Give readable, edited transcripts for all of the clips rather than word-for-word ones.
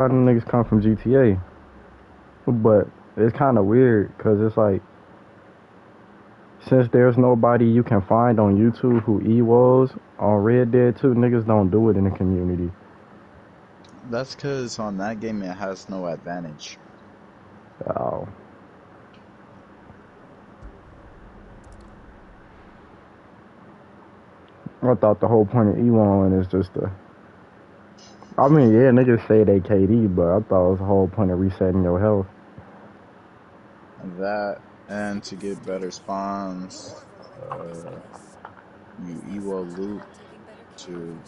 lot of niggas come from GTA, but it's kind of weird because it's like since there's nobody you can find on YouTube who was on Red Dead 2, niggas don't do it in the community. That's because on that game it has no advantage. Oh. I thought the whole point of E1 is just to. I mean, yeah, niggas say they KD, but I thought it was the whole point of resetting your health. That and to get better spawns, you EWO loot to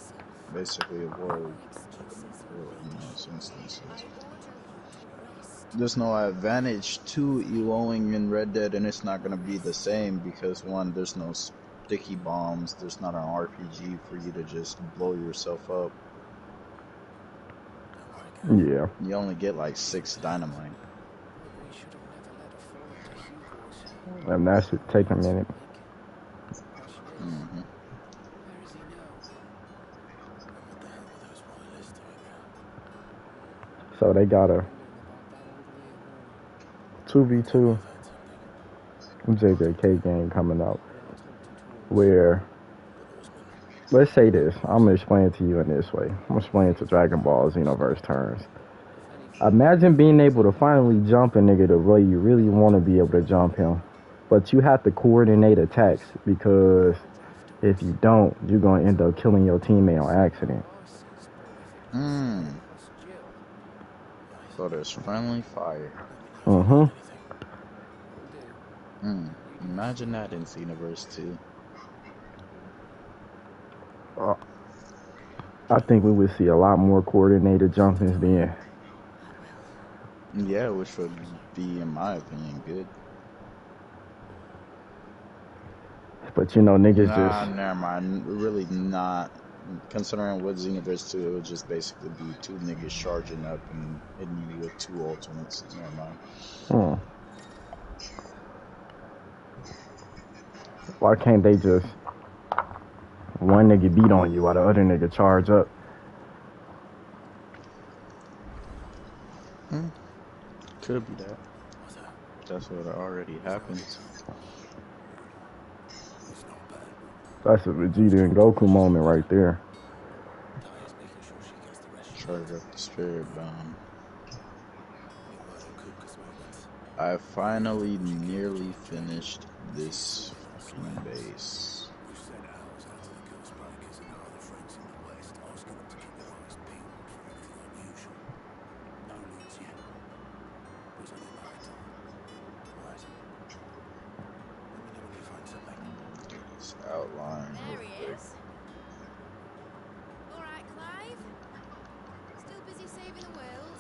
basically avoid kill in most instances. There's no advantage to EWOing in Red Dead, and it's not gonna be the same because one, there's no sticky bombs. There's not an RPG for you to just blow yourself up. Yeah. You only get like 6 dynamite. And that should take a minute. Mm-hmm. So they got a 2v2 JJK game coming out where, let's say this, I'm going to explain it to you in this way. I'm going to explain it to Dragon Ball Xenoverse terms. Imagine being able to finally jump a nigga the way you really want to be able to jump him. But you have to coordinate attacks because if you don't, you're going to end up killing your teammate on accident. So there's friendly fire. Imagine that in Xenoverse 2. I think we would see a lot more coordinated jumpings then. Yeah, which would be, in my opinion, good. But you know, niggas just. Never mind. Really not. Considering what Xenoverse 2, it would just basically be 2 niggas charging up and hitting you with 2 ultimates. Never mind. Why can't they just one nigga beat on you while the other nigga charge up? Could be that. That's what already happened. That's a Vegeta and Goku moment right there. Charge up the spirit bomb. I finally nearly finished this fucking base. Outline real quick. Alright, Clive. Still busy saving the world?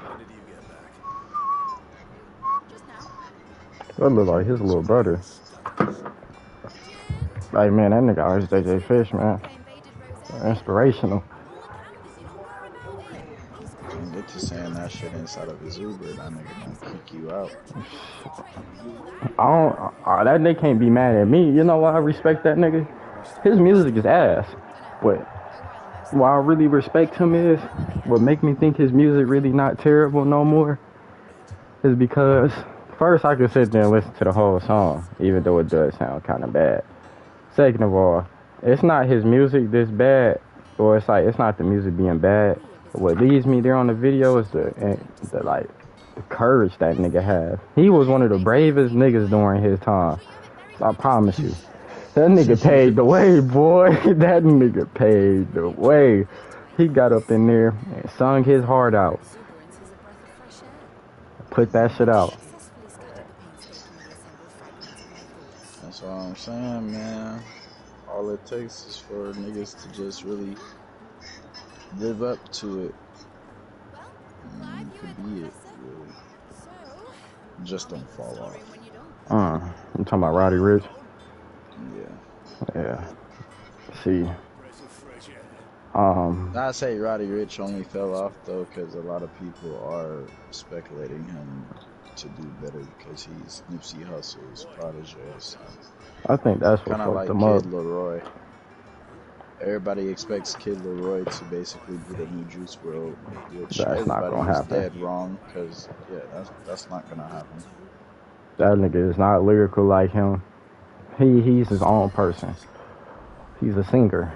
When did you get back? Just now. That look like his little brother. Like, man, that nigga always JJ Fish, man. Inspirational. Get to saying that shit inside of his Uber, that nigga gonna kick you out. That nigga can't be mad at me. You know why I respect that nigga? His music is ass. But what I really respect him is, what make me think his music really not terrible no more, is because first I could sit there and listen to the whole song, even though it does sound kind of bad. Second of all, it's not his music this bad, or it's not the music being bad. What leads me there on the video is the courage that nigga has. He was one of the bravest niggas during his time. I promise you. That nigga paid the way, boy. That nigga paid the way. He got up in there and sung his heart out. Put that shit out. That's what I'm saying, man. All it takes is for niggas to just really live up to it. And you could be it, really. Just don't fall off. You talking about Roddy Ricch? Yeah. See. I say Roddy Ricch only fell off though because a lot of people are speculating him to do better because he's Nipsey Hussle's protege. So. I think that's what fucked him up. Kid Leroy. everybody expects Kid Leroy to basically be the new Juice WRLD, which That's not everybody gonna is happen. dead wrong. Cause yeah, that's not gonna happen. That nigga is not lyrical like him. He's his own person. He's a singer.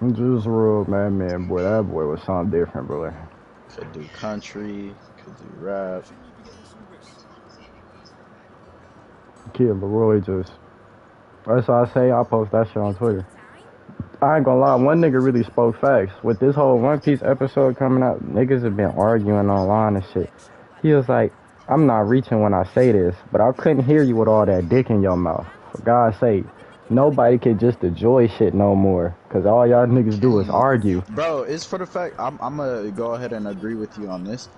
Juice WRLD, man, boy, that boy was something different, brother. Could do country, could do rap. Kid Leroy just. That's why I say I post that shit on Twitter. I ain't gonna lie, one nigga really spoke facts. With this whole One Piece episode coming out, niggas have been arguing online and shit. He was like, I'm not reaching when I say this, but I couldn't hear you with all that dick in your mouth. For God's sake, nobody can just enjoy shit no more. Cause all y'all niggas do is argue. Bro, it's for the fact, I'm gonna go ahead and agree with you on this.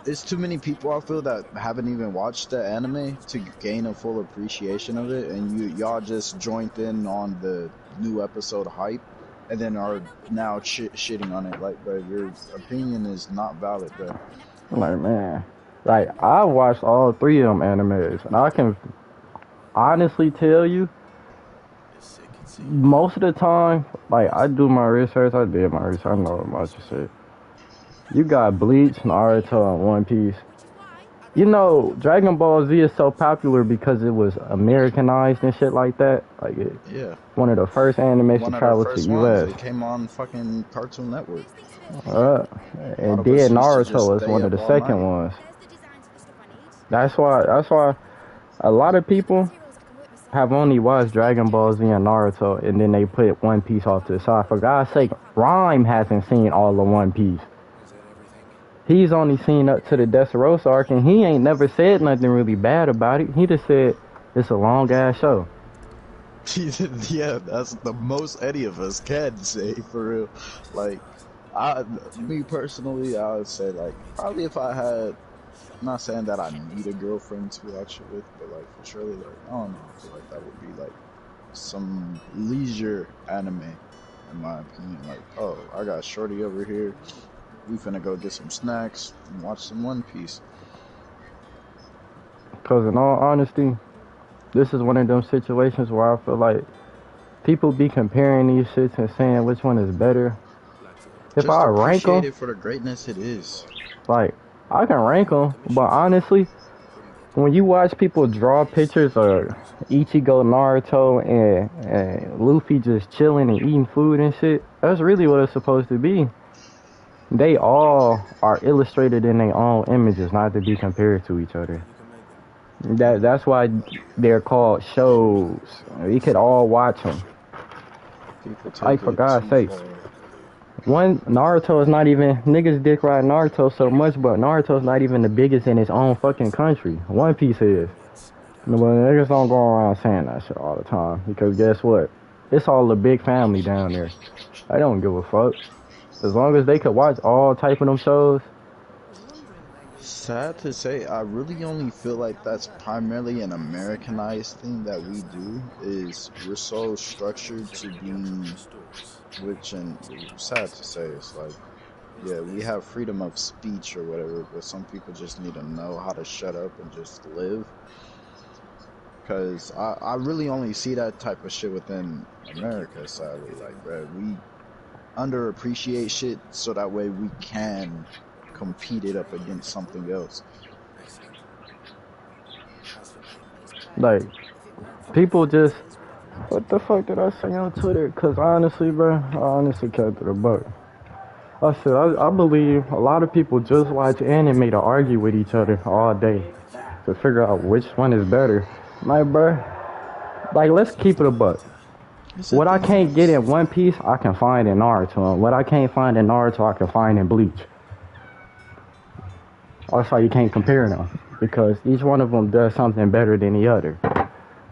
It's too many people I feel that haven't even watched the anime to gain a full appreciation of it, and y'all just joined in on the new episode hype, and then are now shitting on it. Like, bro, your opinion is not valid, bro. Like, man, like I watched all 3 of them animes, and I can honestly tell you, most of the time, like I do my research, I did my research, I know a bunch of shit. You got Bleach, Naruto, and One Piece. You know, Dragon Ball Z is so popular because it was Americanized and shit like that. Like, Yeah. One of the first animes to travel to the U.S. It came on fucking Cartoon Network. And then Naruto is one of the second ones. That's why a lot of people have only watched Dragon Ball Z and Naruto, and then they put One Piece off to the side. For God's sake, Rhyme hasn't seen all of One Piece. He's only seen up to the Dressrosa arc, and he ain't never said nothing really bad about it. He just said it's a long ass show. Yeah, that's the most any of us can say, for real. Like, me personally, I would say, like, probably if I had, I'm not saying that I need a girlfriend to watch it with, but like, for surely, like, I don't know, I feel like that would be like some leisure anime, in my opinion. Like, oh, I got shorty over here, we finna go get some snacks and watch some One Piece. Because in all honesty, this is one of them situations where I feel like people be comparing these shits and saying which one is better. If Just I rank them, it for the greatness it is. like, I can rank them, but honestly, when you watch people draw pictures of Ichigo, Naruto, and Luffy just chilling and eating food and shit, that's really what it's supposed to be. They all are illustrated in their own images, not to be compared to each other. That's why they're called shows. We could all watch them. Like, for God's sake. One, Naruto is not even, niggas dick ride Naruto so much, but Naruto's not even the biggest in his own fucking country. One Piece is. But niggas don't go around saying that shit all the time, because guess what? It's all a big family down there. I don't give a fuck. As long as they could watch all type of them shows. Sad to say, I really only feel like that's primarily an Americanized thing that we do, is we're so structured to be, which, and sad to say, it's like, yeah, we have freedom of speech or whatever, but some people just need to know how to shut up and just live. Because I really only see that type of shit within America, sadly. Like, bro, we underappreciate shit so that way we can compete it up against something else. Like, people just, what the fuck did I say on Twitter? Cause honestly, bro, I honestly kept it a buck. I said, I believe a lot of people just watch anime to argue with each other all day to figure out which one is better. Like, bro, like, let's keep it a buck. What I can't get in One Piece, I can find in Naruto. And what I can't find in Naruto, I can find in Bleach. That's why you can't compare them, because each one of them does something better than the other.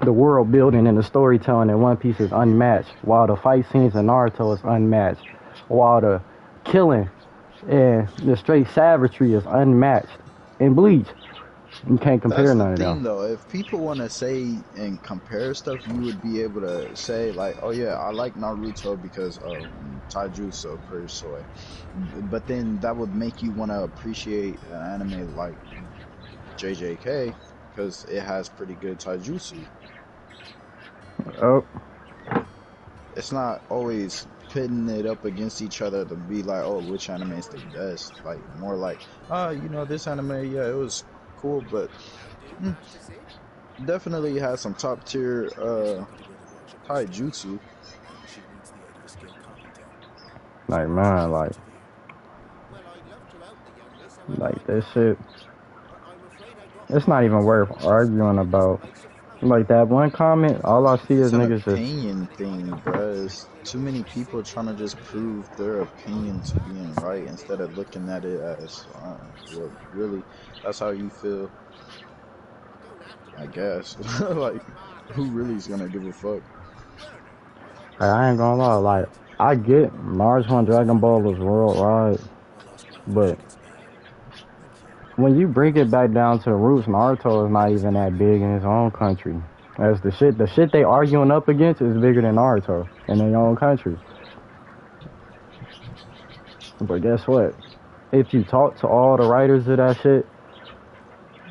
The world building and the storytelling in One Piece is unmatched, while the fight scenes in Naruto is unmatched, while the killing and the straight savagery is unmatched in Bleach. You can't compare none of them. Though, if people want to say and compare stuff, you would be able to say like, oh yeah, I like Naruto because of Taijutsu, per se. But then that would make you want to appreciate an anime like JJK because it has pretty good taijutsu. Oh, It's not always pitting it up against each other to be like, oh, which anime is the best. Like more like, you know, this anime, yeah, it was cool, but mm, definitely has some top tier taijutsu. She meets the end of a skill content. like man, like this shit. It's not even worth arguing about. Like that one comment, all I see is It's an niggas just. opinion thing, bruh. It's too many people trying to just prove their opinion to being right instead of looking at it as, well, really, that's how you feel. I guess. Like, who really is gonna give a fuck? I ain't gonna lie, like I get Naruto and Dragon Ball is worldwide, but when you bring it back down to the roots, Naruto is not even that big in his own country. As the shit they arguing up against is bigger than Naruto in their own country. But guess what? If you talk to all the writers of that shit,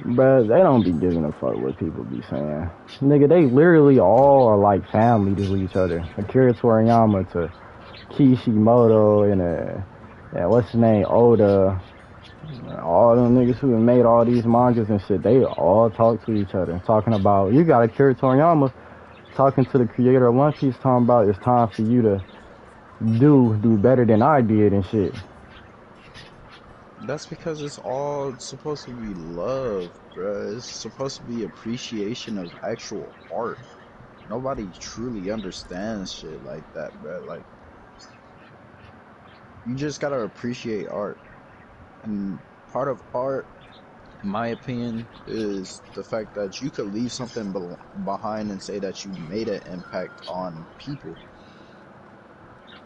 bruh, they don't be giving a fuck what people be saying. Nigga, they literally all are like family to each other. Akira Toriyama to Kishimoto and what's his name, Oda. All them niggas who have made all these mangas and shit, they all talk to each other. Talking about, you got Akira Toriyama talking to the creator of One Piece, talking about it's time for you to do better than I did and shit. That's because it's all supposed to be love, bruh. It's supposed to be appreciation of actual art. Nobody truly understands shit like that, bruh. Like, you just gotta appreciate art. And part of art, in my opinion, is the fact that you could leave something behind and say that you made an impact on people.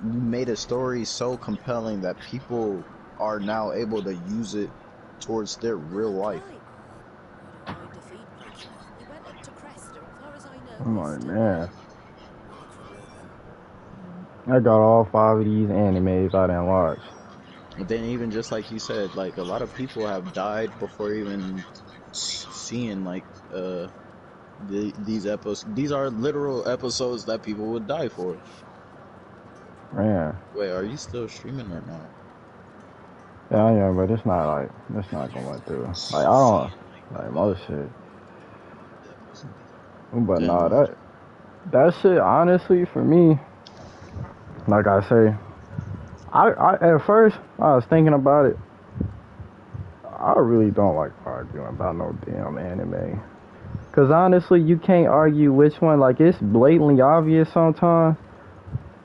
You made a story so compelling that people are now able to use it towards their real life. I'm like, man, I got all 5 of these animes I didn't watch. But then even just like you said, like a lot of people have died before even seeing like these episodes. These are literal episodes that people would die for. Man. Wait, are you still streaming or not? Yeah, but it's not going through. Like I don't like most shit. But Damn. nah, that shit honestly for me, like I say, I at first I was thinking about it. I really don't like arguing about no damn anime. Cause honestly, you can't argue which one. Like it's blatantly obvious sometimes.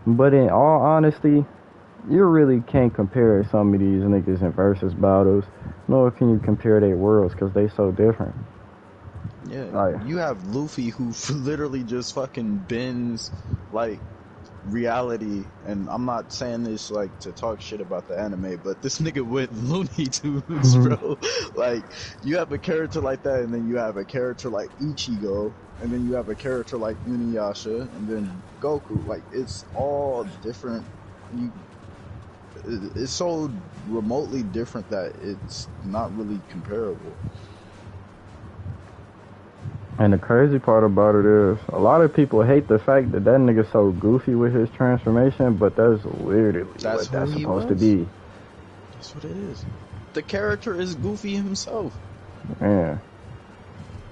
But in all honesty, you really can't compare some of these niggas in versus battles. Nor can you compare their worlds, cause they so different. Yeah, like, you have Luffy who literally just fucking bends like reality, and I'm not saying this like to talk shit about the anime, but this nigga went Looney Tunes, bro. Like, you have a character like that, and then you have a character like Ichigo, and then you have a character like Inuyasha, and then Goku. Like, it's all different. It's so remotely different that it's not really comparable. And the crazy part about it is, a lot of people hate the fact that nigga's so goofy with his transformation, but that's literally what that's supposed to be. That's what it is. The character is Goofy himself. Yeah.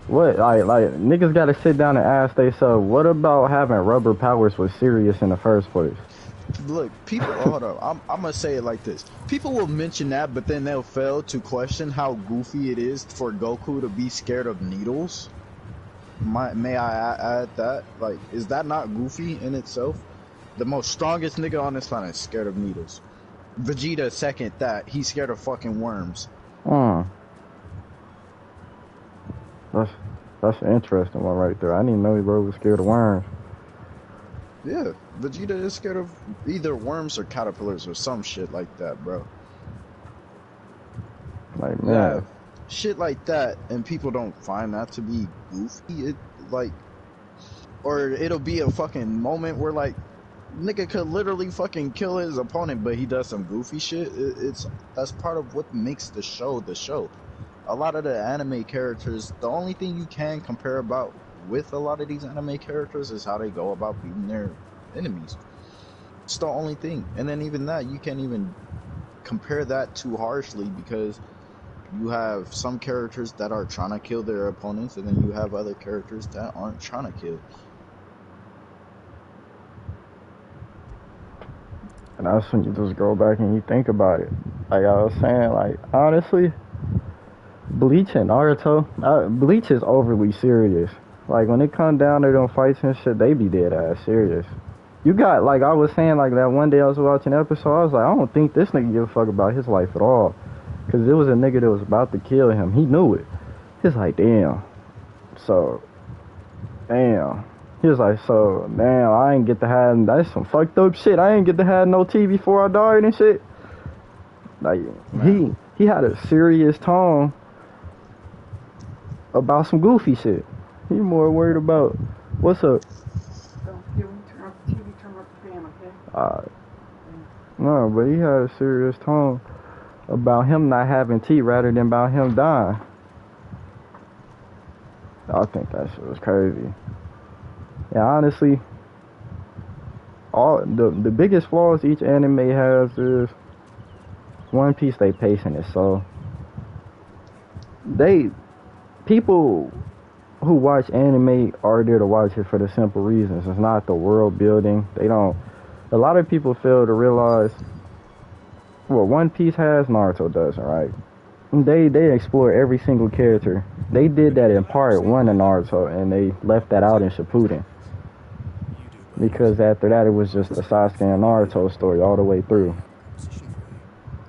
What, like niggas gotta sit down and ask themselves, what about having rubber powers was serious in the first place? Look, people, hold on, I'm gonna say it like this. People will mention that, but then they'll fail to question how goofy it is for Goku to be scared of needles. May I add that? Like, is that not goofy in itself? The most strongest nigga on this planet is scared of needles. Vegeta second that. He's scared of fucking worms. That's an interesting one right there. I didn't know he was scared of worms. Yeah, Vegeta is scared of either worms or caterpillars or some shit like that, bro. Like, man. Yeah. Shit like that, and people don't find that to be goofy. It like, or it'll be a fucking moment where like, nigga could literally fucking kill his opponent, but he does some goofy shit. That's part of what makes the show the show. a lot of the anime characters, the only thing you can compare about with a lot of these anime characters is how they go about beating their enemies. It's the only thing. And then even that, you can't even compare that too harshly because you have some characters that are trying to kill their opponents, and then you have other characters that aren't trying to kill. And that's when you just go back and you think about it. Like I was saying, like honestly, Bleach and Naruto, Bleach is overly serious. Like when it comes down to them fights and shit, they be dead ass serious. You got, like I was saying, like that one day I was watching an episode, I was like, I don't think this nigga give a fuck about his life at all. Cause it was a nigga that was about to kill him. He knew it. He's like, damn. So, damn. He was like, so, damn, I ain't get to have, that's some fucked up shit. I ain't get to have no tea before I died and shit. Like, he had a serious tone about some goofy shit. He more worried about, what's up? Turn off the TV, turn off the fan, okay? No, but he had a serious tone about him not having tea rather than about him dying. I think that shit was crazy. Yeah, honestly, all the biggest flaws each anime has is One Piece, they pacing it so people who watch anime are there to watch it for the simple reasons. It's not the world building. A lot of people fail to realize what One Piece has, Naruto doesn't, right? They explore every single character. They did that in part 1 of Naruto, and they left that out in Shippuden. Because after that, it was just a Sasuke and Naruto story all the way through.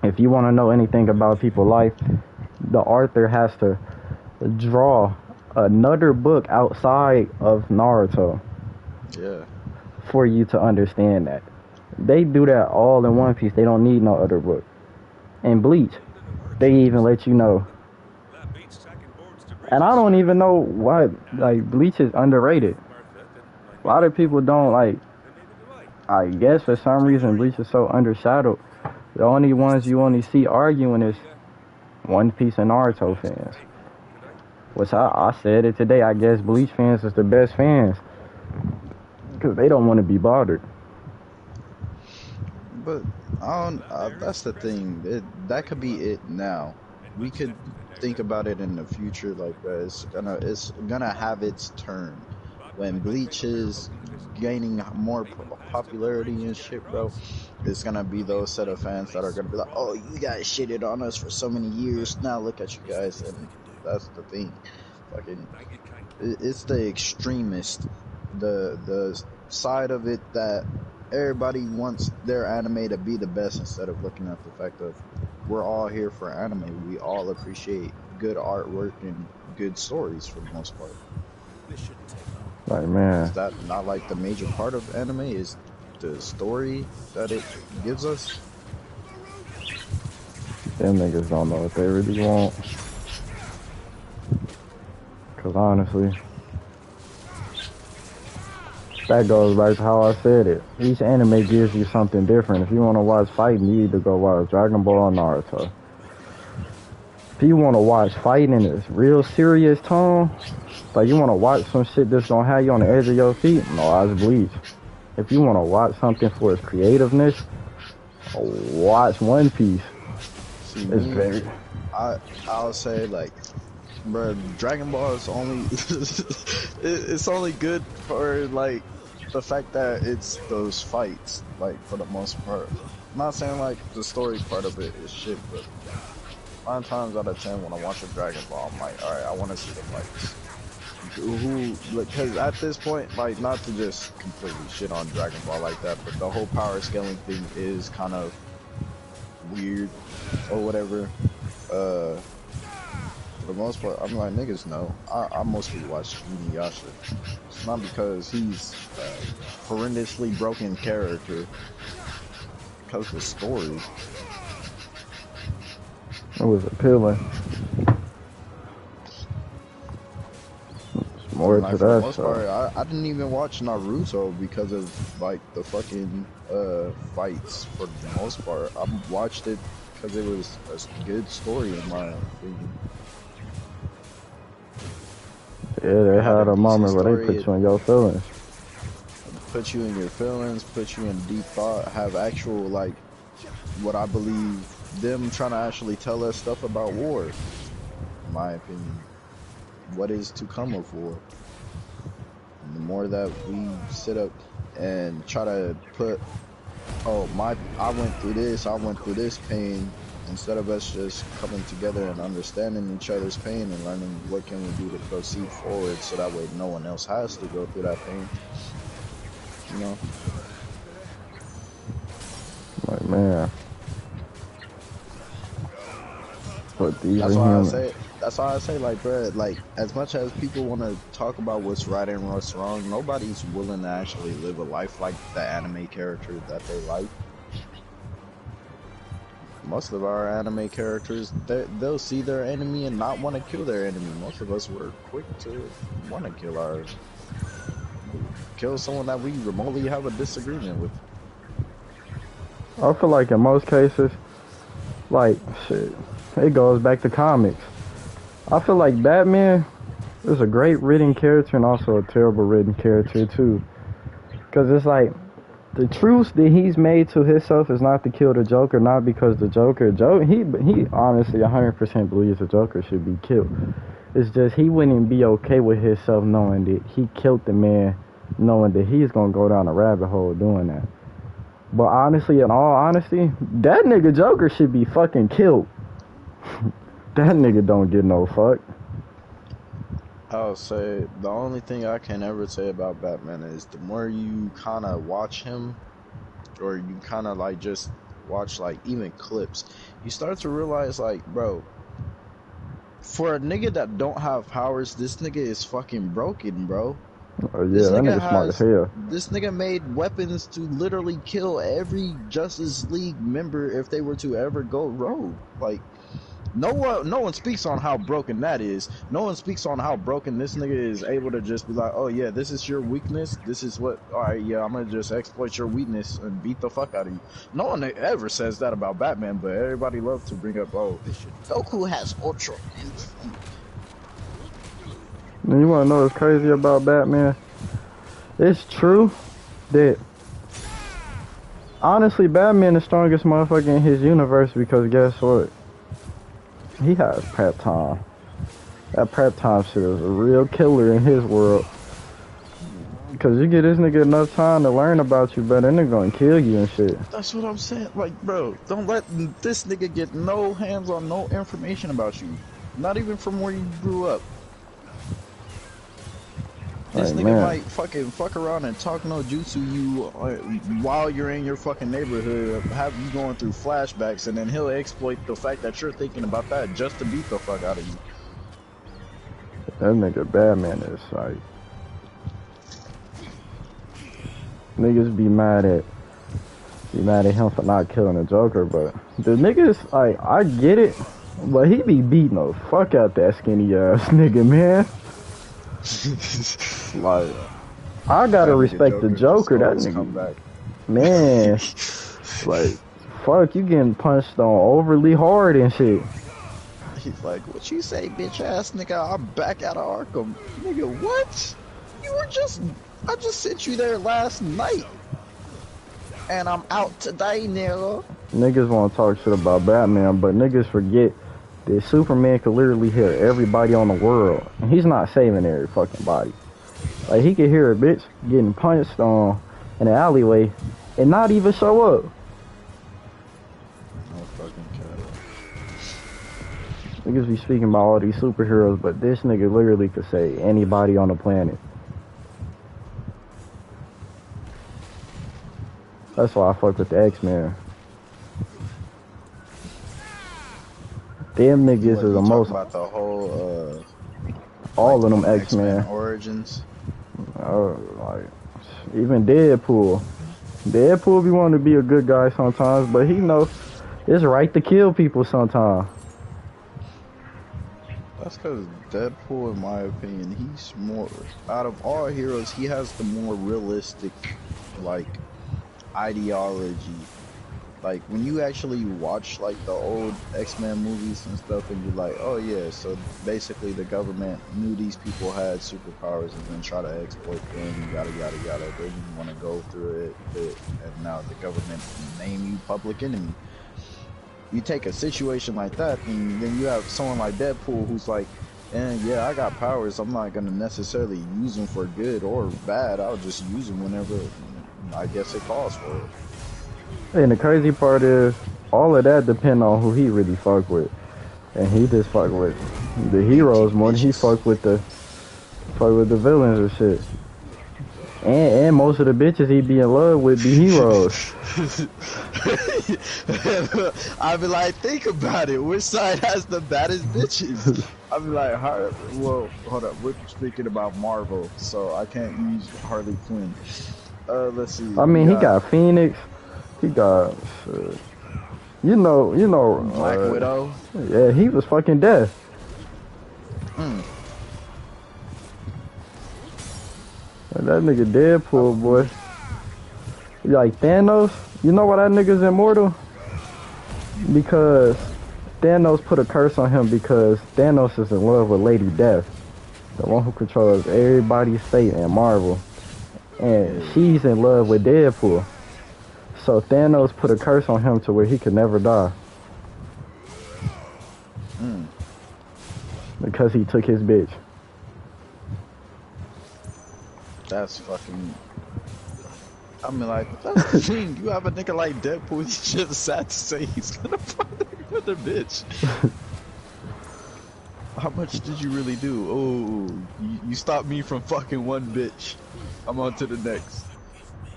If you want to know anything about people's life, the author has to draw another book outside of Naruto. Yeah. For you to understand that. They do that all in One Piece. They don't need no other book. In Bleach, they even let you know. And I don't even know why, like, Bleach is underrated. A lot of people don't, like, I guess for some reason Bleach is so undershadowed. The only ones you only see arguing is One Piece and Naruto fans. Which I said it today, I guess Bleach fans is the best fans. Because they don't want to be bothered. But that's the thing. That could be it now. We could think about it in the future like that. It's gonna have its turn. When Bleach is gaining more popularity and shit, bro, it's gonna be those set of fans that are gonna be like, oh, you guys shitted on us for so many years, now look at you guys. And that's the thing. Fucking, it's the extremist, the side of it that everybody wants their anime to be the best instead of looking at the fact of we're all here for anime. We all appreciate good artwork and good stories for the most part. Like, man, Is that not like the major part of anime is the story that it gives us? them niggas don't know what they really want. Cause honestly, that goes back to how I said it. Each anime gives you something different. If you want to watch fighting, you either go watch Dragon Ball or Naruto. If you want to watch fighting in this real serious tone, like you want to watch some shit that's gonna have you on the edge of your seat, no, I was Bleach. If you want to watch something for its creativeness, watch One Piece. See, It's very... I'll say like, bro, Dragon Ball is only it's only good for like the fact that it's those fights, like for the most part. I'm not saying like the story part of it is shit, but 9 times out of 10 when I watch a Dragon Ball, I'm like, alright, I want to see the fights. Because at this point, like, not to just completely shit on Dragon Ball like that, but the whole power scaling thing is kind of weird or whatever. For the most part, I'm like, niggas know. I mostly watch Inuyasha. It's not because he's a horrendously broken character, because of the story. It was appealing. It's more Like, to for the that most stuff. part, I didn't even watch Naruto because of like the fucking fights. For the most part, I watched it because it was a good story in my opinion. Yeah, they Have a had a decent moment where they story, put you in your feelings. put you in your feelings, put you in deep thought, have actual like what I believe them trying to actually tell us stuff about war, in my opinion. What is to come of war. And the more that we sit up and try to put, oh my, I went through this pain, instead of us just coming together and understanding each other's pain and learning what can we do to proceed forward so that way no one else has to go through that pain, you know. Like, man, but these are That's why I humans. say. That's why I say, like, bro, like, as much as people want to talk about what's right and what's wrong, nobody's willing to actually live a life like the anime character that they like. Most of our anime characters, they'll see their enemy and not want to kill their enemy. Most of us were quick to want to kill someone that we remotely have a disagreement with. I feel like in most cases, like, shit, it goes back to comics. I feel like Batman is a great written character and also a terrible written character too. Cause it's like, the truth that he's made to himself is not to kill the Joker, not because the Joker, he honestly 100% believes the Joker should be killed. It's just he wouldn't be okay with himself knowing that he killed the man, knowing that he's gonna go down a rabbit hole doing that. But honestly, in all honesty, that nigga Joker should be fucking killed. That nigga don't get no fuck. I'll say the only thing I can ever say about Batman is the more you kind of watch him, or you kind of like just watch like even clips, you start to realize like, bro, for a nigga that don't have powers, this nigga is fucking broken, bro. Oh yeah, that nigga smart as hell. This nigga made weapons to literally kill every Justice League member if they were to ever go rogue. Like, no one speaks on how broken that is. No one speaks on how broken this nigga is able to just be like, oh yeah, this is your weakness. This is what, alright, yeah, I'm gonna just exploit your weakness and beat the fuck out of you. No one ever says that about Batman, but everybody loves to bring up, oh, Goku has Ultra Instinct. And you wanna know what's crazy about Batman? It's true that honestly Batman is the strongest motherfucker in his universe because guess what? He has prep time. That prep time shit is a real killer in his world. Cause you get this nigga enough time to learn about you, but then they're gonna kill you and shit. That's what I'm saying. Like, bro, don't let this nigga get no hands on no information about you. Not even from where you grew up. This Like, nigga man, might fucking fuck around and talk no jutsu you while you're in your fucking neighborhood, have you going through flashbacks, and then he'll exploit the fact that you're thinking about that just to beat the fuck out of you. that nigga Batman is like, niggas be mad at him for not killing the Joker, but the niggas, like, I get it, but he be beating the fuck out that skinny ass nigga, man. Like, I gotta respect the Joker, that nigga, man. Like, fuck, you getting punched on overly hard and shit. He's like, what you say, bitch ass nigga? I'm back out of Arkham. Nigga, what? I just sent you there last night. And I'm out today, nigga. Niggas wanna talk shit about Batman, but niggas forget that Superman could literally hear everybody on the world, and he's not saving every fucking body. Like, he could hear a bitch getting punched on in the alleyway and not even show up. No fucking care. Niggas be speaking about all these superheroes, but this nigga literally could save anybody on the planet. That's why I fuck with the X-Men. Them niggas is the most. About the whole, all like of them X-Men. Origins. Like, even Deadpool. Deadpool be wanting to be a good guy sometimes, but he knows it's right to kill people sometimes. That's because Deadpool, in my opinion, he's more, out of all heroes, he has the more realistic, like, ideology Like when you actually watch like the old X-Men movies and stuff, and you're like, oh yeah, so basically the government knew these people had superpowers and then try to exploit them, yada yada yada. They didn't want to go through it, and now the government name you public enemy. You take a situation like that, and then you have someone like Deadpool who's like, and yeah, I got powers. I'm not gonna necessarily use them for good or bad. I'll just use them whenever I guess it calls for it. And the crazy part is, all of that depend on who he really fuck with. And he just fuck with the heroes more than he fuck with the villains and shit. And most of the bitches he be in love with be heroes. I be like, think about it. Which side has the baddest bitches? I be like, well, hold up. We're speaking about Marvel, so I can't use Harley Quinn. Let's see. I mean, he got Phoenix. He got, you know, Black Widow. Yeah, he was fucking death. That nigga Deadpool, boy. You like Thanos? You know why that nigga's immortal? Because Thanos put a curse on him because Thanos is in love with Lady Death, the one who controls everybody's fate in Marvel. And she's in love with Deadpool. So Thanos put a curse on him to where he could never die. Because he took his bitch. That's fucking... I mean, like, that's the thing. You have a nigga like Deadpool, he's just sad to say he's gonna fuck another bitch. How much did you really do? Oh, you stopped me from fucking one bitch. I'm on to the next.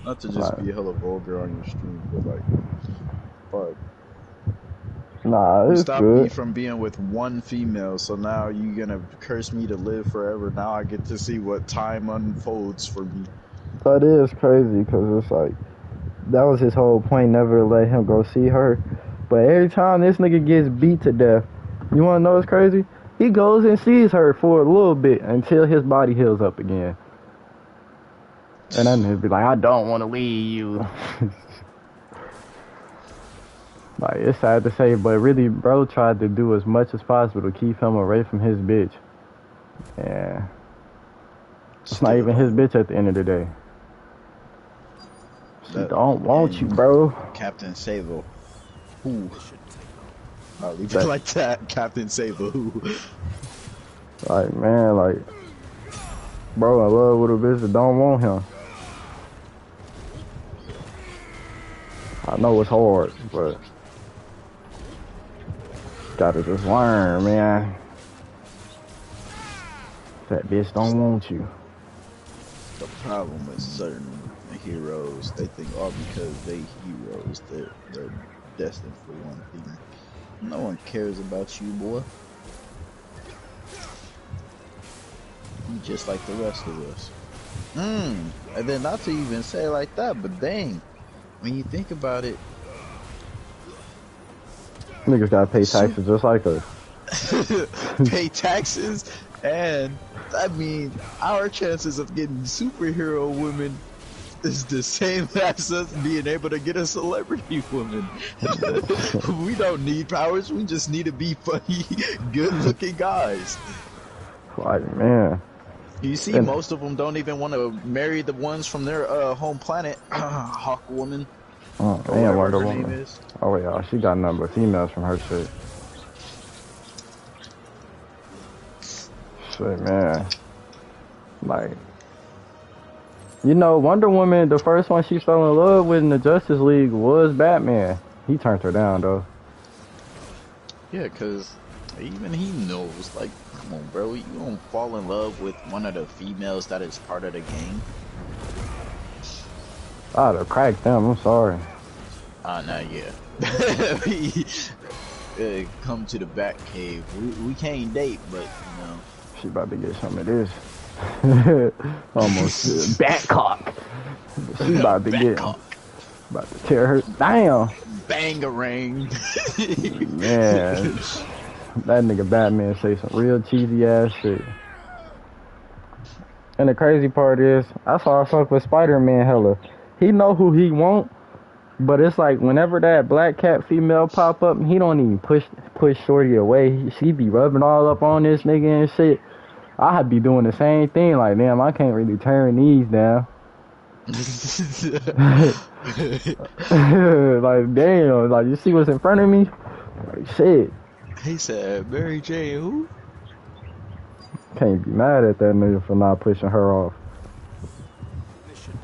Not to just be hella vulgar on your stream, but like, fuck. Nah, You it's stopped good. me from being with one female, so now you gonna curse me to live forever. Now I get to see what time unfolds for me. That is crazy because it's like, that was his whole point, never to let him go see her. But every time this nigga gets beat to death, you wanna know what's crazy? He goes and sees her for a little bit until his body heals up again. And then he'd be like, I don't want to leave you. Like, it's sad to say, but really, bro tried to do as much as possible to keep him away from his bitch. Yeah. It's not even his bitch at the end of the day. She don't want you, bro. Captain Sable. Who? I'll leave it like that. Captain Sable. Who? Like, man, like, bro, I love with a bitch that don't want him. I know it's hard, but gotta just learn, man. That bitch don't want you. The problem with certain heroes, they think all because they heroes, they're destined for one thing. No one cares about you, boy. You just like the rest of us. And then not to even say it like that, but dang, when you think about it, Niggas gotta pay taxes just like us. pay taxes, and I mean, our chances of getting superhero women is the same as us being able to get a celebrity woman. We don't need powers, we just need to be funny, good-looking guys. Like, man. You see, most of them don't even want to marry the ones from their home planet, Hawk Woman. Oh, or and whatever Wonder her Woman. name is. Oh yeah, she got nothing but females from her shit. Shit, man. Like, you know, Wonder Woman, the first one she fell in love with in the Justice League was Batman. He turned her down, though. Yeah, because even he knows, like, come on, bro, you don't fall in love with one of the females that is part of the gang. I'd have cracked them, I'm sorry. Nah, yeah. Come to the Batcave. We can't date, but, you know. She about to get some of this. Almost Batcock. She about to get, about to tear her down. Bangarang. Man, that nigga Batman say some real cheesy ass shit. And the crazy part is, that's why I fuck with Spider-Man hella. He know who he want, But it's like whenever that black cat female pop up, he don't even push Shorty away. She be rubbing all up on this nigga and shit. I'd be doing the same thing. Like, damn, I can't really turn these down. Like, damn, like you see what's in front of me? Like, shit. He said, Mary Jane, who? Can't be mad at that nigga for not pushing her off.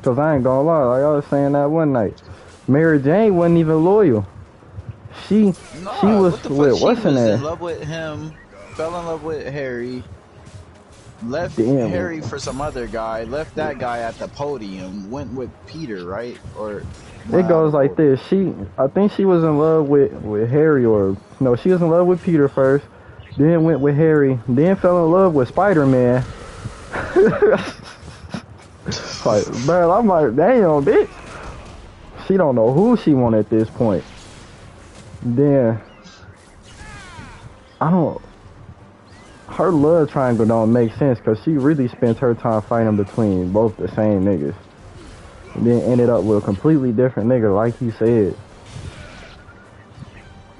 Cause I ain't gonna lie, like I was saying that one night, Mary Jane wasn't even loyal. She was with what's in there? In love with him, fell in love with Harry, left Damn. Harry for some other guy, left that guy at the podium, went with Peter, right? Or it goes like this. I think she was in love with Harry, or no, she was in love with Peter first, then went with Harry, then fell in love with Spider-Man. Like, bro, I'm like, damn, bitch. She don't know who she want at this point. Then, her love triangle don't make sense because she really spent her time fighting between both the same niggas. And then ended up with a completely different nigga, like he said.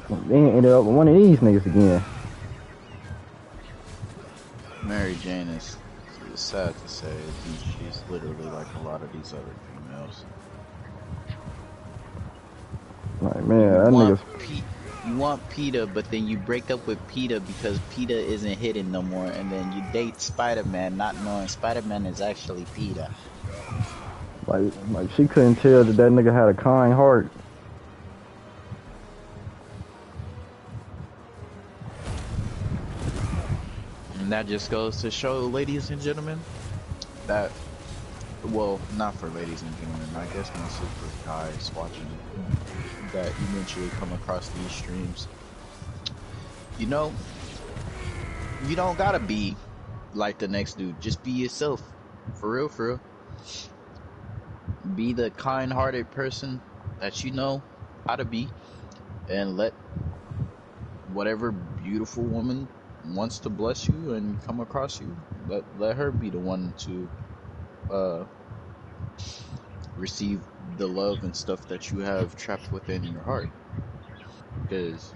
And then ended up with one of these niggas again. Mary Jane is sad to say. She's literally like a lot of these other females. Like, man, that nigga's... You want Peter, but then you break up with Peter because Peter isn't hidden no more, and then you date Spider-Man not knowing Spider-Man is actually Peter. Like she couldn't tell that nigga had a kind heart. And that just goes to show, ladies and gentlemen, that, well, not for ladies and gentlemen, I guess mostly for guys watching that eventually come across these streams. You know, you don't gotta be like the next dude. Just be yourself. For real, for real. Be the kind-hearted person that you know how to be, and let whatever beautiful woman wants to bless you and come across you, let her be the one to receive the love and stuff that you have trapped within your heart, because